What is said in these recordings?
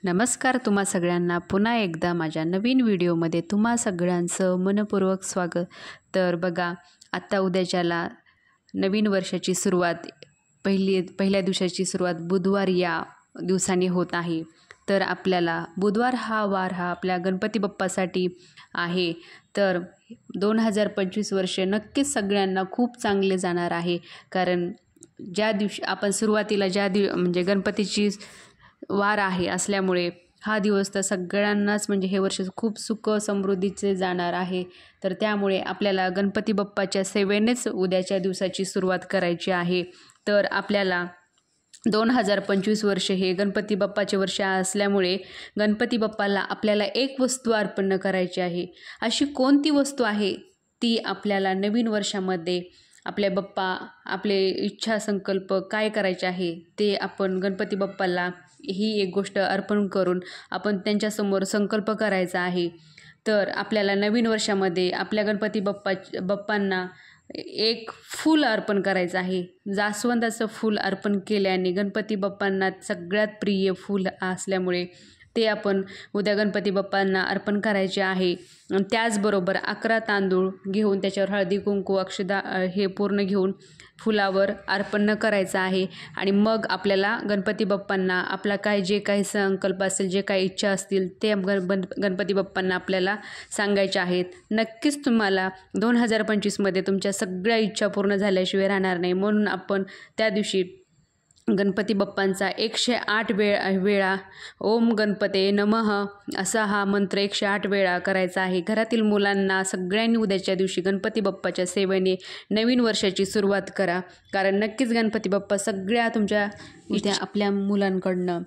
नमस्कार तुम्हा सगळ्यांना पुन्हा एकदा माझ्या नवीन व्हिडिओमध्ये तुम्हा सगळ्यांचं मनपूर्वक स्वागत। तर बघा आत्ता उद्याच्याला नवीन वर्षाची सुरुवात पहिल्या दिवसाची सुरुवात बुधवार या दिवसाने होत आहे। तर आपल्याला बुधवार हा वार हा आपल्या गणपती बाप्पासाठी आहे। तर 2025 वर्ष नक्कीच सगळ्यांना खूप चांगले जाणार आहे। कारण ज्या दिवशी आपण सुरुवातीला म्हणजे गणपतीची वार आहे असल्यामुळे हा दिवस तर सगळ्यांनाच म्हणजे हे वर्ष खूप सुख समृद्धीचे जाणार आहे। तर त्यामुळे आपल्याला गणपती बाप्पाच्या सेवेनेच उद्याच्या दिवसाची सुरुवात करायची आहे। तर आपल्याला 2025 वर्ष हे गणपती बाप्पाचे वर्ष असल्यामुळे गणपती बाप्पाला आपल्याला एक वस्तू अर्पण करायची आहे। अशी कोणती वस्तू आहे ती आपल्याला नवीन वर्षामध्ये आपले बाप्पा आपले इच्छा संकल्प काय करायचे आहे ते आपण गणपती बाप्पाला ही एक गोष्ट अर्पण करून आपण त्यांच्यासमोर संकल्प करायचा आहे। तर आपल्याला नवीन वर्षामध्ये आपल्या गणपती बाप्पांना एक फूल अर्पण करायचं आहे। जास्वंदाचं फूल अर्पण केल्याने गणपती बाप्पांना सगळ्यात प्रिय फूल असल्यामुळे ते आपण उद्या गणपती बाप्पांना अर्पण करायचे आहे। त्याचबरोबर 11 तांदूळ घेऊन त्याच्यावर हळदी कुंकू अक्षदा हे पूर्ण घेऊन फुलावर अर्पण करायचं आहे। आणि मग आपल्याला गणपती बाप्पांना आपला जे काही संकल्प असेल जे काही इच्छा असतील ते गणपती बाप्पांना आपल्याला सांगायचे आहेत। नक्कीच तुम्हाला 2025मध्ये तुमच्या सगळ्या इच्छा पूर्ण झाल्याशिवाय राहणार नाही। म्हणून आपण त्या दिवशी गणपती बाप्पांचा 108 वेळा ओम गणपते नमः असा हा मंत्र 108 वेळा करायचा आहे। घरातील मुलांना सगळ्यांनी उद्याच्या दिवशी गणपती बाप्पाच्या सेवेने नवीन वर्षाची सुरुवात करा। कारण नक्कीच गणपती बाप्पा सगळ्या तुमच्या इथे आपल्या मुलांकडनं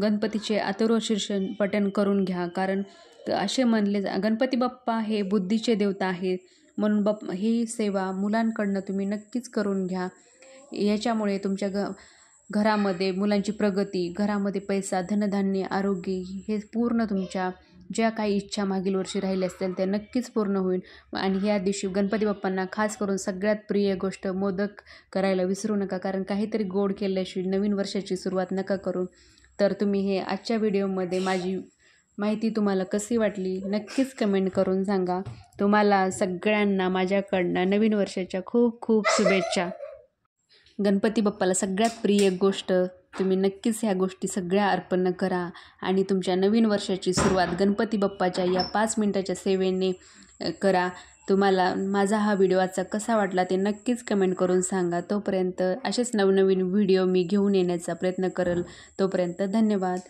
गणपतीचे अथर्वशीर्ष पठण करून घ्या। कारण असे म्हणले गणपती बाप्पा हे बुद्धीचे देवता आहेत। म्हणून ही सेवा मुलांकडनं तुम्ही नक्कीच करून घ्या। याच्यामुळे तुमच्या घरामध्ये मुलांची प्रगती, घरामध्ये पैसा, धनधान्य, आरोग्य हे पूर्ण तुमच्या ज्या काही इच्छा मागील वर्षी राहिल्या असतील त्या नक्कीच पूर्ण होईल। आणि या दिवशी गणपती बाप्पांना खास करून सगळ्यात प्रिय गोष्ट मोदक करायला विसरू नका। कारण काहीतरी गोड केल्याशिवाय नवीन वर्षाची सुरुवात नका करू। तर तुम्ही हे आजच्या व्हिडिओमध्ये माझी माहिती तुम्हाला कशी वाटली नक्कीच कमेंट करून सांगा। तुम्हाला सगळ्यांना माझ्याकडनं नवीन वर्षाच्या खूप खूप शुभेच्छा। गणपती बाप्पाला सगळ्यात प्रिय गोष्ट तुम्ही नक्कीच ह्या गोष्टी सगळ्या अर्पण करा आणि तुमच्या नवीन वर्षाची सुरुवात गणपती बाप्पाच्या या 5 मिनिटाच्या सेवेने करा। तुम्हाला माझा हा व्हिडिओ आजचा कसा वाटला ते नक्कीच कमेंट करून सांगा। तोपर्यंत असेच नवनवीन व्हिडिओ मी घेऊन येण्याचा प्रयत्न करेल। तोपर्यंत धन्यवाद।